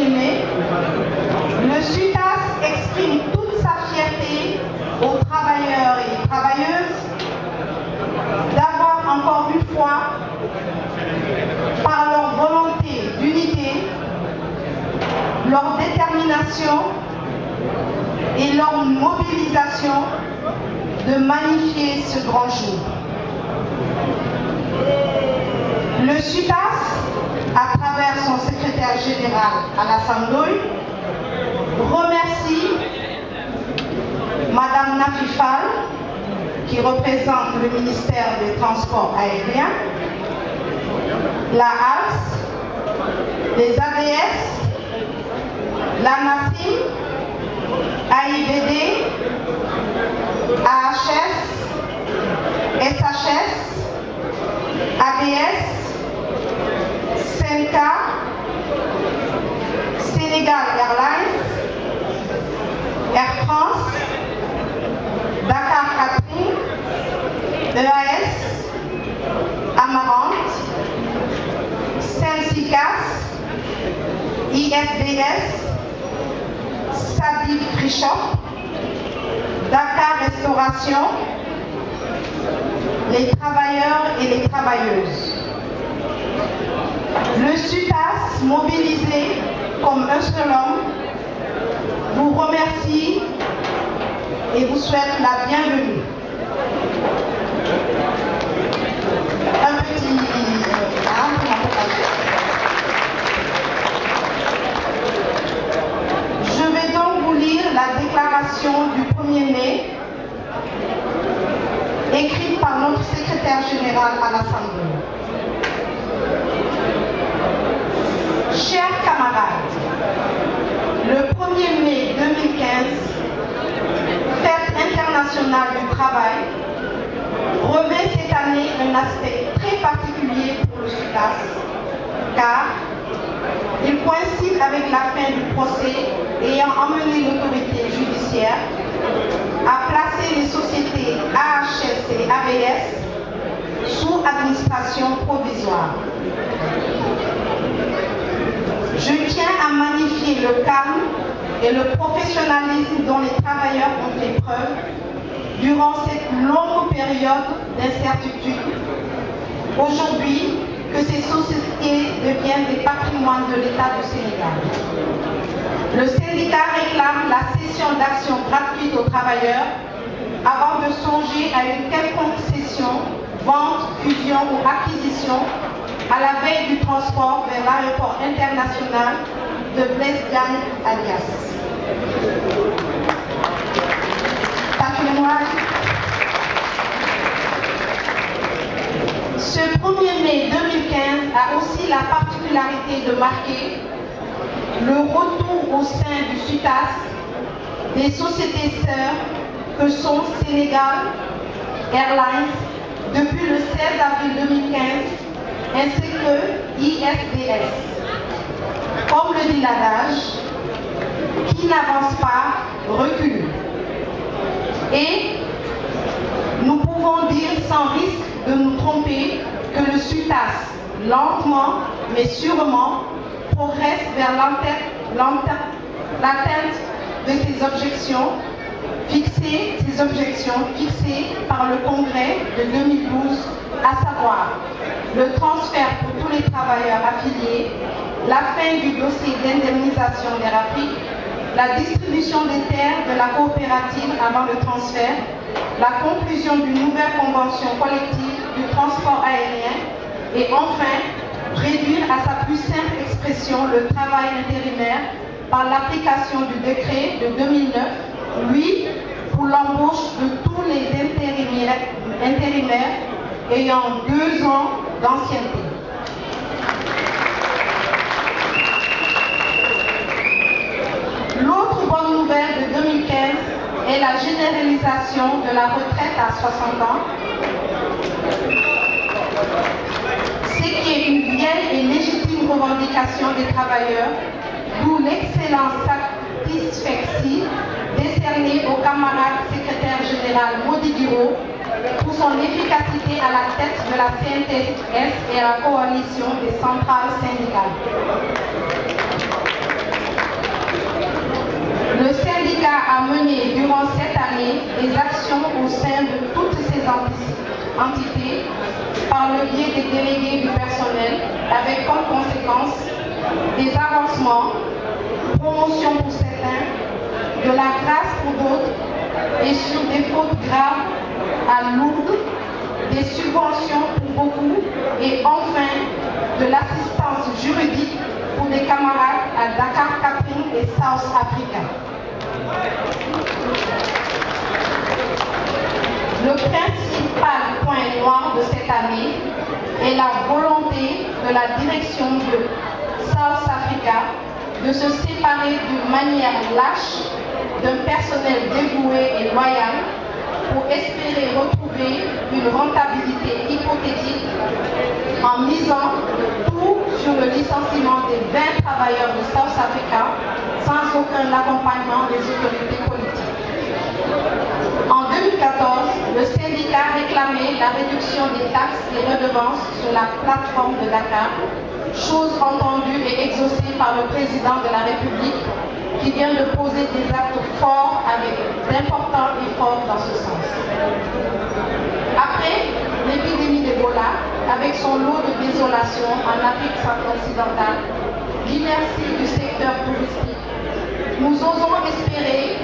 1er mai, le SUTAS exprime toute sa fierté aux travailleurs et travailleuses d'avoir encore une fois, par leur volonté d'unité, leur détermination et leur mobilisation, de magnifier ce grand jour. Le SUTAS, à travers son secrétaire général Alassane Ndoye, remercie Madame Nafi Fall, qui représente le ministère des Transports aériens, la HALS, les ADS, l'ANACIM, AIBD, AHS, SHS, ABS, SENCA, Sénégal Airlines, Air France, Dakar Catering, EAS, Amarante, Syncicas, ISDS, Sadi Free-Shop, Dakar Restauration, les travailleurs et les travailleuses. Le SUTAS, mobilisé comme un seul homme, vous remercie et vous souhaite la bienvenue. Un petit Je vais donc vous lire la déclaration du 1er mai, écrite par notre secrétaire général à l'Assemblée. Chers camarades, le 1er mai 2015, Fête internationale du travail, revêt cette année un aspect très particulier pour le SUTAS, car il coïncide avec la fin du procès ayant amené l'autorité judiciaire à placer les sociétés AHS et ABS sous administration provisoire. Je tiens à magnifier le calme et le professionnalisme dont les travailleurs ont fait preuve durant cette longue période d'incertitude. Aujourd'hui, que ces sociétés deviennent des patrimoines de l'État du Sénégal. Le syndicat réclame la cession d'actions gratuites aux travailleurs avant de songer à une quelconque cession, vente, fusion ou acquisition à la veille du transport vers l'aéroport international de Blaise Diagne alias. Ce 1er mai 2015 a aussi la particularité de marquer le retour au sein du SUTAS des sociétés sœurs que sont Sénégal Airlines depuis le 16 avril 2015 ainsi que ISDS. Comme le dit l'adage, qui n'avance pas recule. Et nous pouvons dire sans risque de nous tromper que le SUTAS, lentement mais sûrement, progresse vers l'atteinte de ces objections fixées par le Congrès de 2012, à savoir le transfert pour tous les travailleurs affiliés, la fin du dossier d'indemnisation d'Air-Afrique, la distribution des terres de la coopérative avant le transfert, la conclusion d'une nouvelle convention collective du transport aérien et enfin, réduire à sa plus simple expression le travail intérimaire par l'application du décret de 2009, lui, pour l'embauche de tous les intérimaires ayant 2 ans d'ancienneté. L'autre bonne nouvelle de 2015 est la généralisation de la retraite à 60 ans, ce qui est une vieille et légitime revendication des travailleurs, d'où l'excellence satisfectie décernée au camarade secrétaire général Modi Duro pour son efficacité à la tête de la CNTS et à la coalition des centrales syndicales. Le syndicat a mené durant cette année des actions au sein de toutes ces entités par le biais des délégués du personnel avec comme conséquence des avancements, promotion pour certains, de la grâce pour d'autres et sur des fautes graves à lourdes, des subventions pour beaucoup et enfin de l'assistance juridique pour des camarades à Dakar Capring et South Africa. Le principal point noir de cette année est la volonté de la direction de South Africa de se séparer d'une manière lâche d'un personnel dévoué et loyal pour espérer retrouver une rentabilité hypothétique en misant tout sur le licenciement des 20 travailleurs de South Africa sans aucun accompagnement des autorités politiques. En 2014, le syndicat réclamait la réduction des taxes et redevances sur la plateforme de Dakar, chose entendue et exaucée par le président de la République qui vient de poser des actes forts avec d'importants efforts dans ce sens. Après l'épidémie d'Ebola, avec son lot de désolation en Afrique occidentale, l'inertie du secteur touristique, nous osons espérer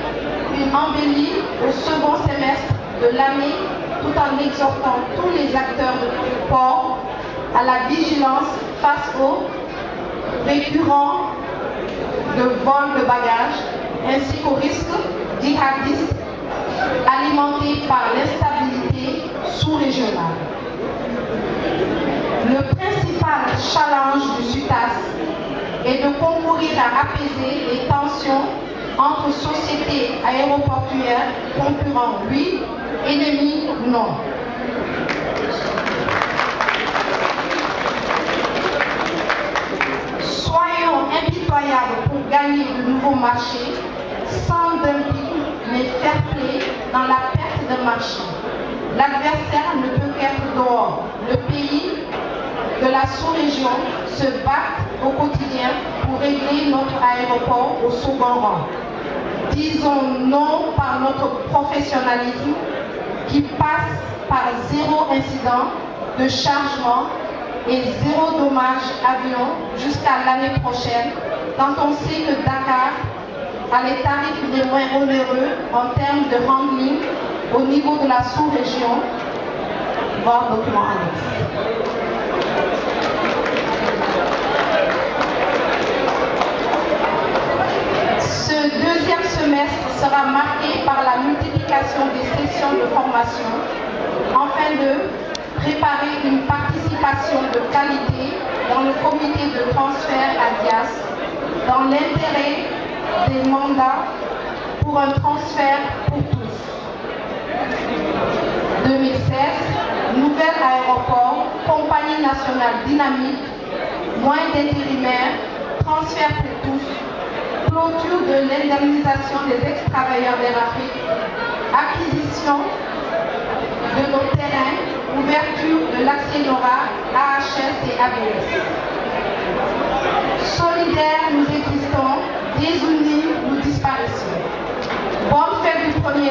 une embellie au second semestre de l'année tout en exhortant tous les acteurs du port à la vigilance face aux récurrents de vol de bagages ainsi qu'aux risques djihadistes alimentés par l'instabilité sous-régionale. Le principal challenge du SUTAS est de concourir à apaiser les tensions entre sociétés aéroportuaires concurrents, oui, ennemis, non. Soyons impitoyables pour gagner de nouveaux marchés, sans dumping, mais fair play dans la perte de marché. L'adversaire ne peut qu'être dehors. Le pays de la sous-région se bat au quotidien pour régler notre aéroport au second rang. Disons non par notre professionnalisme qui passe par zéro incident de chargement et zéro dommage avion jusqu'à l'année prochaine, quand on sait que Dakar a les tarifs les moins onéreux en termes de handling au niveau de la sous-région, voir document annexe. Ce deuxième semestre sera marqué par la multiplication des sessions de formation afin de préparer une participation de qualité dans le comité de transfert à DIAS dans l'intérêt des mandats pour un transfert pour tous. 2016, nouvel aéroport, compagnie nationale dynamique, moins d'intérimaires, transfert pour tous, clôture de l'indemnisation des ex-travailleurs d'Air Afrique, acquisition de nos terrains, ouverture de l'accès NORA, AHS et ABS. Solidaires, nous existons, désunis, nous disparaissons. Bonne fête du 1er